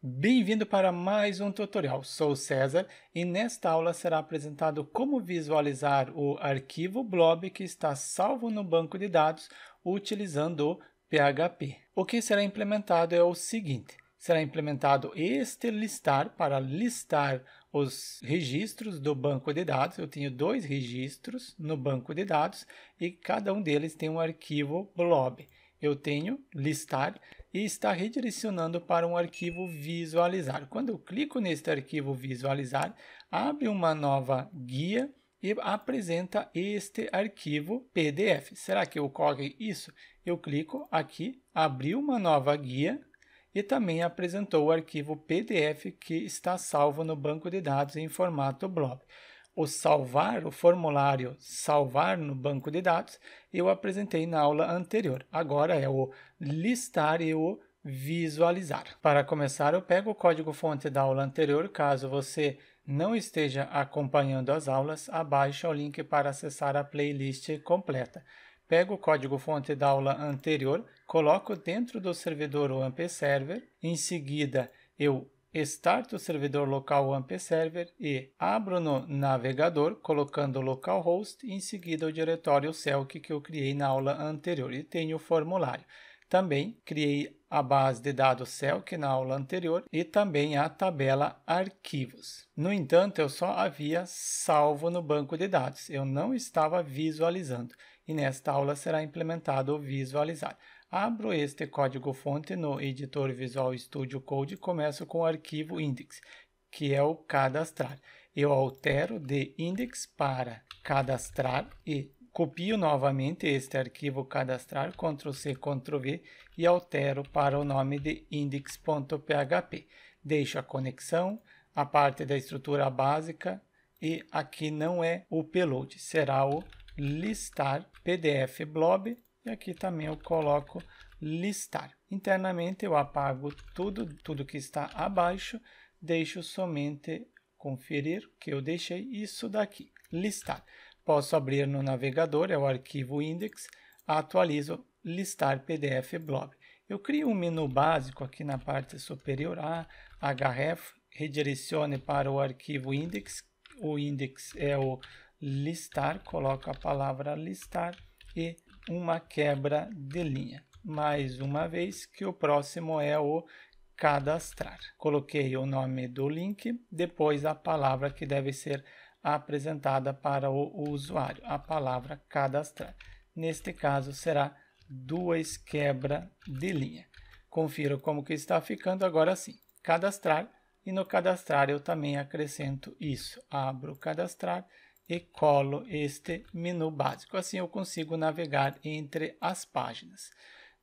Bem-vindo para mais um tutorial. Sou o César e nesta aula será apresentado como visualizar o arquivo blob que está salvo no banco de dados utilizando o PHP. O que será implementado é o seguinte: será implementado este listar para listar os registros do banco de dados. Eu tenho dois registros no banco de dados e cada um deles tem um arquivo blob. Eu tenho listar e está redirecionando para um arquivo visualizar. Quando eu clico neste arquivo visualizar, abre uma nova guia e apresenta este arquivo PDF. Será que ocorre isso? Eu clico aqui, abriu uma nova guia e também apresentou o arquivo PDF que está salvo no banco de dados em formato blob. O salvar, o formulário salvar no banco de dados, eu apresentei na aula anterior. Agora é o listar e o visualizar. Para começar, eu pego o código-fonte da aula anterior. Caso você não esteja acompanhando as aulas, abaixo é o link para acessar a playlist completa. Pego o código-fonte da aula anterior, coloco dentro do servidor o AMP Server, em seguida eu starto o servidor local AMP Server e abro no navegador, colocando localhost e em seguida o diretório Celk que eu criei na aula anterior e tenho o formulário. Também criei a base de dados Celk na aula anterior e também a tabela arquivos. No entanto, eu só havia salvo no banco de dados, eu não estava visualizando e nesta aula será implementado o visualizar. Abro este código-fonte no editor Visual Studio Code e começo com o arquivo index, que é o cadastrar. Eu altero de index para cadastrar e copio novamente este arquivo cadastrar, Ctrl+C, Ctrl+V e altero para o nome de index.php. Deixo a conexão, a parte da estrutura básica e aqui não é o payload, será o listar PDF blob. E aqui também eu coloco listar. Internamente eu apago tudo que está abaixo, deixo somente conferir que eu deixei isso daqui, listar. Posso abrir no navegador, é o arquivo index, atualizo listar PDF blob. Eu crio um menu básico aqui na parte superior, href, redirecione para o arquivo index. O index é o listar, coloco a palavra listar e uma quebra de linha. Mais uma vez que o próximo é o cadastrar. Coloquei o nome do link, depois a palavra que deve ser apresentada para o usuário, a palavra cadastrar. Neste caso será duas quebra de linha. Confira como que está ficando agora sim. Cadastrar e no cadastrar eu também acrescento isso. Abro o cadastrar e colo este menu básico. Assim eu consigo navegar entre as páginas.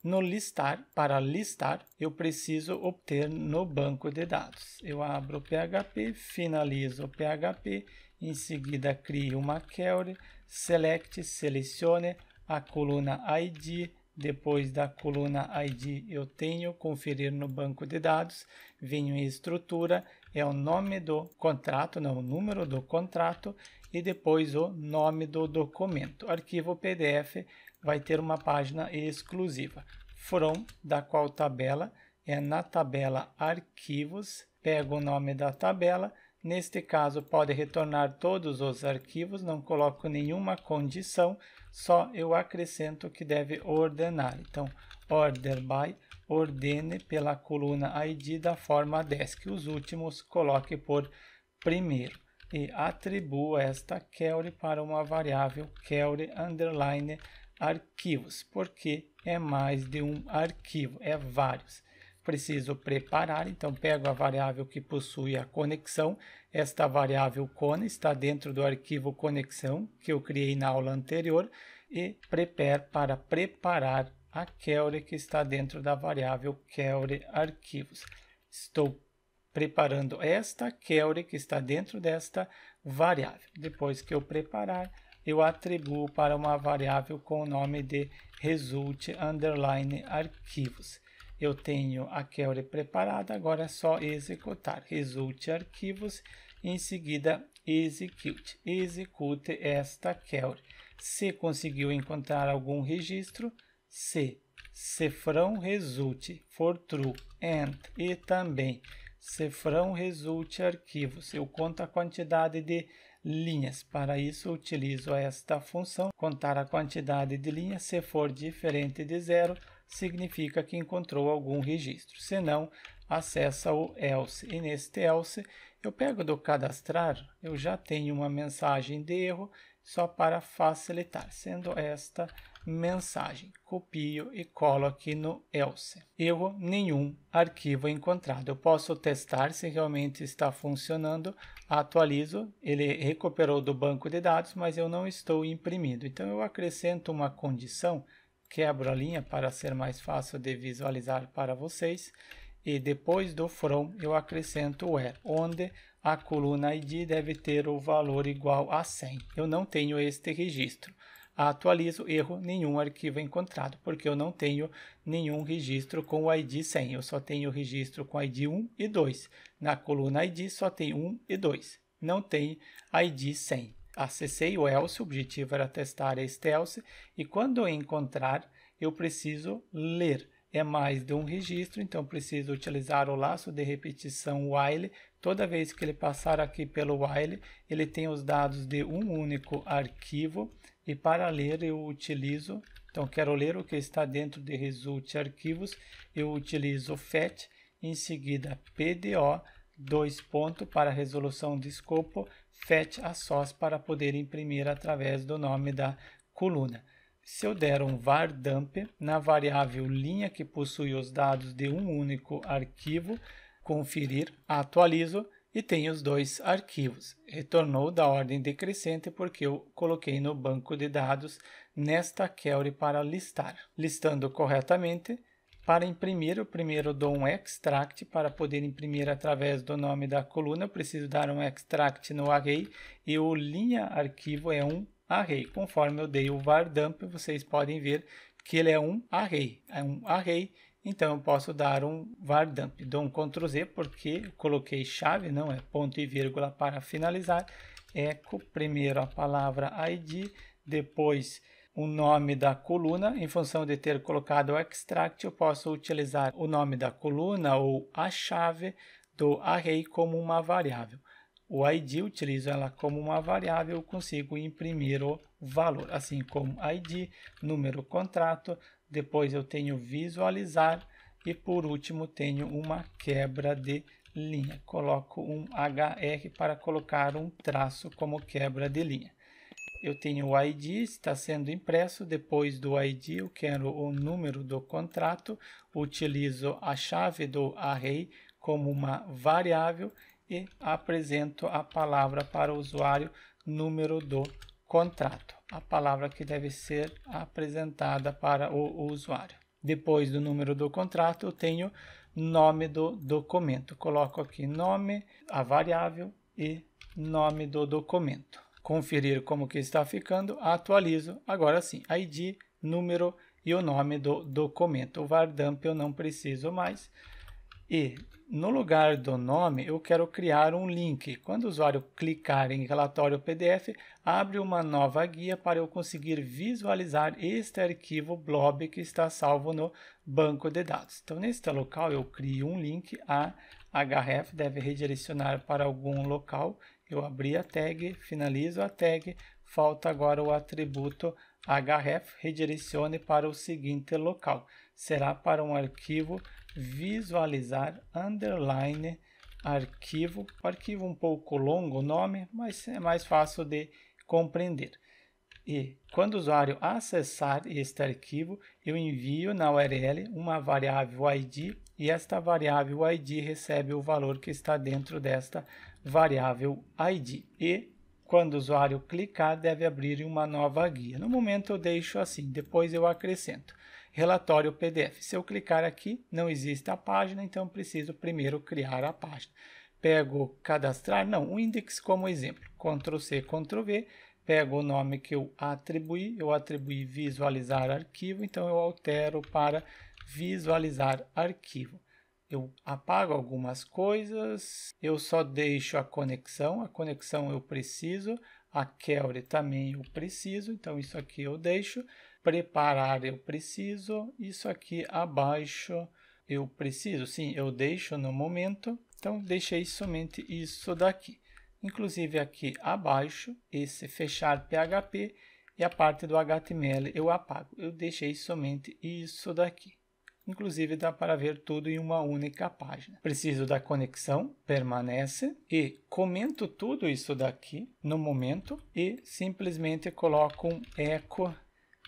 No listar, para listar, eu preciso obter no banco de dados. Eu abro o PHP, finalizo o PHP, em seguida crio uma query, selecione a coluna ID, depois da coluna ID eu tenho conferir no banco de dados, venho em estrutura, é o nome do contrato, não, o número do contrato, e depois o nome do documento. Arquivo PDF vai ter uma página exclusiva. From, da qual tabela, é na tabela arquivos, pego o nome da tabela, neste caso pode retornar todos os arquivos, não coloco nenhuma condição, só eu acrescento que deve ordenar. Então, order by, ordene pela coluna ID da forma desk, os últimos coloque por primeiro. E atribuo esta query para uma variável query underline arquivos, porque é mais de um arquivo, é vários. Preciso preparar, então pego a variável que possui a conexão, esta variável cone está dentro do arquivo conexão que eu criei na aula anterior e prepare para preparar a query que está dentro da variável query arquivos. Estou preparando esta query que está dentro desta variável. Depois que eu preparar, eu atribuo para uma variável com o nome de result underline arquivos. Eu tenho a query preparada, agora é só executar. Result arquivos, em seguida execute. Execute esta query. Se conseguiu encontrar algum registro, se cifrão result for true and e também cifrão resulte arquivos. Eu conto a quantidade de linhas. Para isso, eu utilizo esta função, contar a quantidade de linhas. Se for diferente de 0, significa que encontrou algum registro. Se não, acessa o else. E neste else, eu pego do cadastrar, eu já tenho uma mensagem de erro, só para facilitar, sendo esta mensagem. Copio e colo aqui no else. Erro nenhum, arquivo encontrado. Eu posso testar se realmente está funcionando. Atualizo, ele recuperou do banco de dados, mas eu não estou imprimindo. Então eu acrescento uma condição, quebro a linha para ser mais fácil de visualizar para vocês. E depois do from eu acrescento o where, onde a coluna ID deve ter o valor igual a 100. Eu não tenho este registro. Atualizo, erro, nenhum arquivo encontrado, porque eu não tenho nenhum registro com o ID 100. Eu só tenho registro com ID 1 e 2. Na coluna ID só tem 1 e 2. Não tem ID 100. Acessei o else, o objetivo era testar este else, e quando eu encontrar, eu preciso ler. É mais de um registro, então preciso utilizar o laço de repetição while. Toda vez que ele passar aqui pelo while, ele tem os dados de um único arquivo, e para ler eu utilizo, então quero ler o que está dentro de result arquivos, eu utilizo fetch, em seguida PDO, dois pontos para resolução de escopo, fetch a source para poder imprimir através do nome da coluna. Se eu der um var dump na variável linha que possui os dados de um único arquivo, conferir, atualizo e tenho os dois arquivos. Retornou da ordem decrescente porque eu coloquei no banco de dados nesta query para listar. Listando corretamente, para imprimir, eu primeiro dou um extract para poder imprimir através do nome da coluna. Eu preciso dar um extract no array e o linha arquivo é um array. Conforme eu dei o var dump, vocês podem ver que ele é um array. Então eu posso dar um var dump. Dou um Ctrl Z porque eu coloquei chave, não é ponto e vírgula para finalizar. Eco, primeiro a palavra ID, depois o nome da coluna. Em função de ter colocado o extract, eu posso utilizar o nome da coluna ou a chave do array como uma variável. O ID, utilizo ela como uma variável, eu consigo imprimir o valor, assim como ID, número, contrato, depois eu tenho visualizar e por último tenho uma quebra de linha. Coloco um HR para colocar um traço como quebra de linha. Eu tenho o ID, está sendo impresso, depois do ID eu quero o número do contrato, utilizo a chave do array como uma variável e apresento a palavra para o usuário, número do contrato, a palavra que deve ser apresentada para o usuário. Depois do número do contrato, eu tenho nome do documento. Coloco aqui nome, a variável e nome do documento. Conferir como que está ficando, atualizo. Agora sim, ID, número e o nome do documento. O var dump eu não preciso mais. E no lugar do nome, eu quero criar um link. Quando o usuário clicar em relatório PDF, abre uma nova guia para eu conseguir visualizar este arquivo blob que está salvo no banco de dados. Então, neste local, eu crio um link, a href deve redirecionar para algum local. Eu abri a tag, finalizo a tag, falta agora o atributo href, redirecione para o seguinte local. Será para um arquivo visualizar underline arquivo. O arquivo um pouco longo o nome, mas é mais fácil de compreender. E quando o usuário acessar este arquivo, eu envio na URL uma variável ID e esta variável ID recebe o valor que está dentro desta variável ID. E quando o usuário clicar, deve abrir uma nova guia. No momento eu deixo assim, depois eu acrescento. Relatório PDF. Se eu clicar aqui, não existe a página, então preciso primeiro criar a página. Pego cadastrar, não, o index como exemplo. Ctrl C, Ctrl V, pego o nome que eu atribuí visualizar arquivo, então eu altero para visualizar arquivo. Eu apago algumas coisas, eu só deixo a conexão eu preciso, a query também eu preciso, então isso aqui eu deixo. Preparar eu preciso, isso aqui abaixo eu preciso, sim, eu deixo no momento. Então, deixei somente isso daqui. Inclusive aqui abaixo, esse fechar PHP e a parte do HTML eu apago. Eu deixei somente isso daqui. Inclusive dá para ver tudo em uma única página. Preciso da conexão, permanece, e comento tudo isso daqui no momento e simplesmente coloco um echo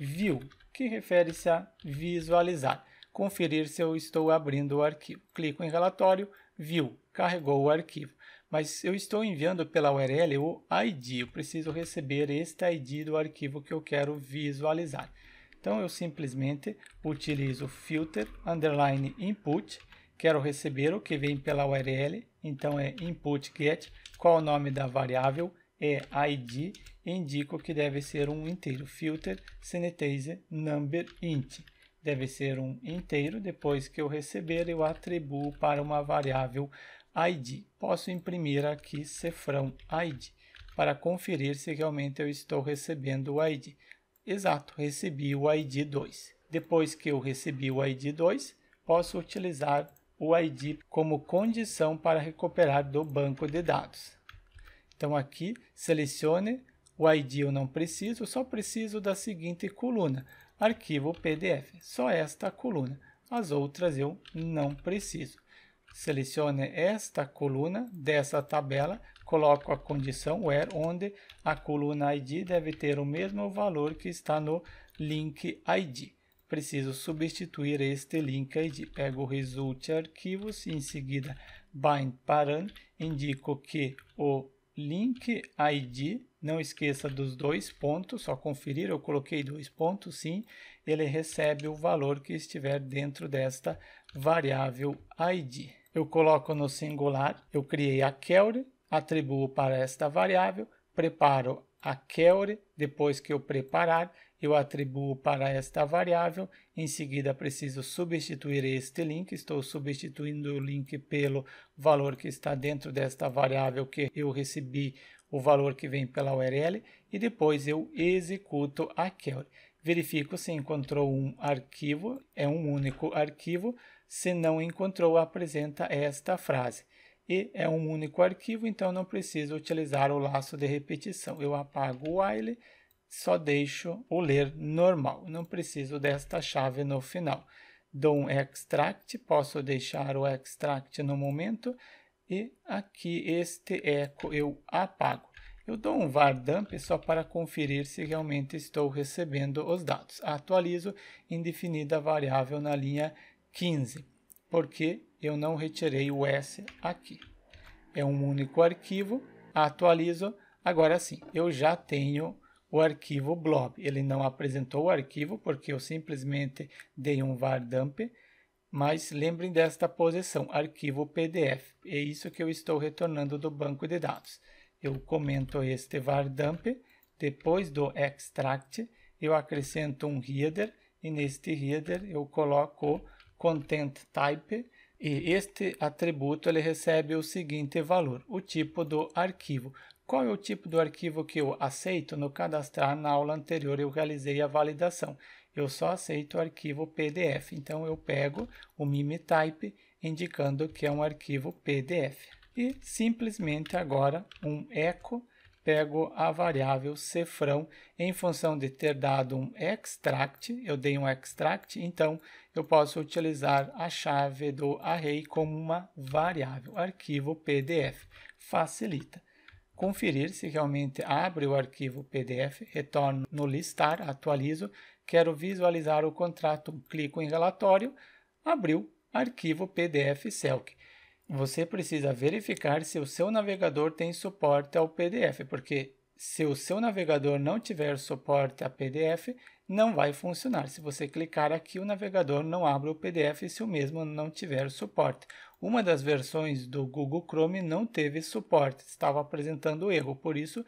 view, que refere-se a visualizar, conferir se eu estou abrindo o arquivo. Clico em relatório, view, carregou o arquivo. Mas eu estou enviando pela URL o ID, eu preciso receber este ID do arquivo que eu quero visualizar. Então, eu simplesmente utilizo filter, underline input, quero receber o que vem pela URL, então é input get, qual o nome da variável, é ID, indico que deve ser um inteiro, filter sanitize number int, deve ser um inteiro, depois que eu receber eu atribuo para uma variável ID. Posso imprimir aqui cifrão ID, para conferir se realmente eu estou recebendo o ID. Exato, recebi o ID 2. Depois que eu recebi o ID 2, posso utilizar o ID como condição para recuperar do banco de dados. Então aqui, selecione o ID eu não preciso, só preciso da seguinte coluna, arquivo PDF, só esta coluna, as outras eu não preciso. Selecione esta coluna dessa tabela, coloco a condição where, onde a coluna ID deve ter o mesmo valor que está no link ID. Preciso substituir este link ID. Pego o result arquivos, em seguida bind param, indico que o link ID, não esqueça dos 2 pontos, só conferir, eu coloquei 2 pontos, sim, ele recebe o valor que estiver dentro desta variável ID. Eu coloco no singular, eu criei a query, atribuo para esta variável, preparo a query, depois que eu preparar, eu atribuo para esta variável, em seguida preciso substituir este link, estou substituindo o link pelo valor que está dentro desta variável que eu recebi, o valor que vem pela URL, e depois eu executo a query. Verifico se encontrou um arquivo, é um único arquivo. Se não encontrou, apresenta esta frase. E é um único arquivo, então não preciso utilizar o laço de repetição. Eu apago o while, só deixo o ler normal. Não preciso desta chave no final. Dou um extract, posso deixar o extract no momento. E aqui este echo eu apago. Eu dou um var dump só para conferir se realmente estou recebendo os dados. Atualizo indefinida variável na linha 15, porque eu não retirei o S aqui. É um único arquivo, atualizo, agora sim, eu já tenho o arquivo blob. Ele não apresentou o arquivo porque eu simplesmente dei um var dump, mas lembrem desta posição, arquivo PDF. É isso que eu estou retornando do banco de dados. Eu comento este var dump, depois do extract, eu acrescento um header, e neste header eu coloco content type, e este atributo ele recebe o seguinte valor, o tipo do arquivo. Qual é o tipo do arquivo que eu aceito? No cadastrar na aula anterior eu realizei a validação. Eu só aceito o arquivo PDF, então eu pego o mime-type indicando que é um arquivo PDF. E simplesmente agora um echo, pego a variável cifrão, em função de ter dado um extract, eu dei um extract, então eu posso utilizar a chave do array como uma variável, arquivo PDF, facilita. Conferir se realmente abre o arquivo PDF, retorno no listar, atualizo, quero visualizar o contrato, clico em relatório, abriu arquivo PDF Celc. Você precisa verificar se o seu navegador tem suporte ao PDF, porque se o seu navegador não tiver suporte a PDF, não vai funcionar. Se você clicar aqui, o navegador não abre o PDF se o mesmo não tiver suporte. Uma das versões do Google Chrome não teve suporte, estava apresentando erro, por isso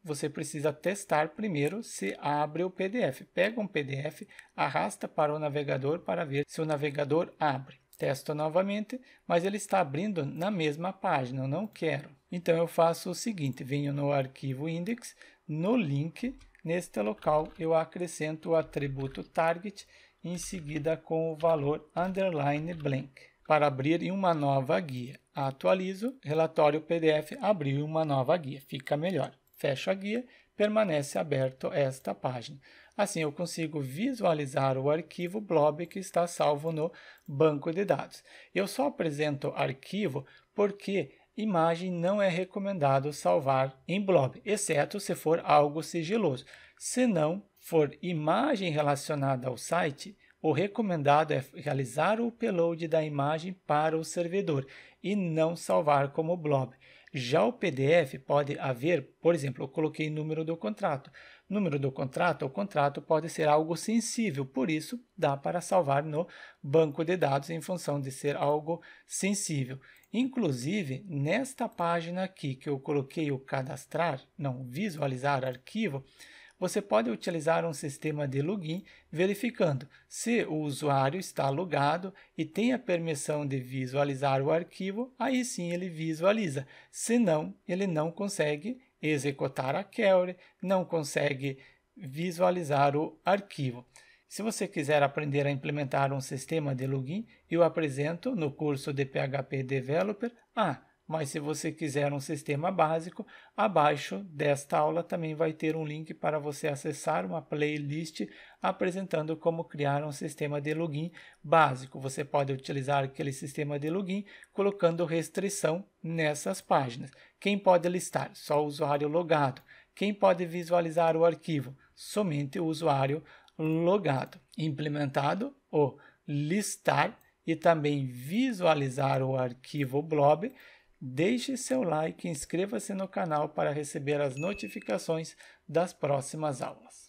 você precisa testar primeiro se abre o PDF. Pega um PDF, arrasta para o navegador para ver se o navegador abre. Testo novamente, mas ele está abrindo na mesma página, eu não quero. Então eu faço o seguinte, venho no arquivo index, no link, neste local eu acrescento o atributo target, em seguida com o valor underline blank, para abrir em uma nova guia. atualizo, relatório PDF abriu uma nova guia, fica melhor. Fecho a guia, permanece aberto esta página. Assim eu consigo visualizar o arquivo blob que está salvo no banco de dados. Eu só apresento arquivo porque imagem não é recomendado salvar em blob, exceto se for algo sigiloso. Se não for imagem relacionada ao site, o recomendado é realizar o upload da imagem para o servidor e não salvar como blob. Já o PDF pode haver, por exemplo, eu coloquei número do contrato. Número do contrato, o contrato pode ser algo sensível, por isso dá para salvar no banco de dados em função de ser algo sensível. Inclusive, nesta página aqui que eu coloquei o cadastrar, não visualizar arquivo, você pode utilizar um sistema de login verificando se o usuário está logado e tem a permissão de visualizar o arquivo, aí sim ele visualiza. Se não, ele não consegue executar a query, não consegue visualizar o arquivo. Se você quiser aprender a implementar um sistema de login, eu apresento no curso de PHP Developer. Mas se você quiser um sistema básico, abaixo desta aula também vai ter um link para você acessar uma playlist apresentando como criar um sistema de login básico. Você pode utilizar aquele sistema de login colocando restrição nessas páginas. Quem pode listar? Só o usuário logado. Quem pode visualizar o arquivo? Somente o usuário logado. Implementado o listar e também visualizar o arquivo blob. Deixe seu like e inscreva-se no canal para receber as notificações das próximas aulas.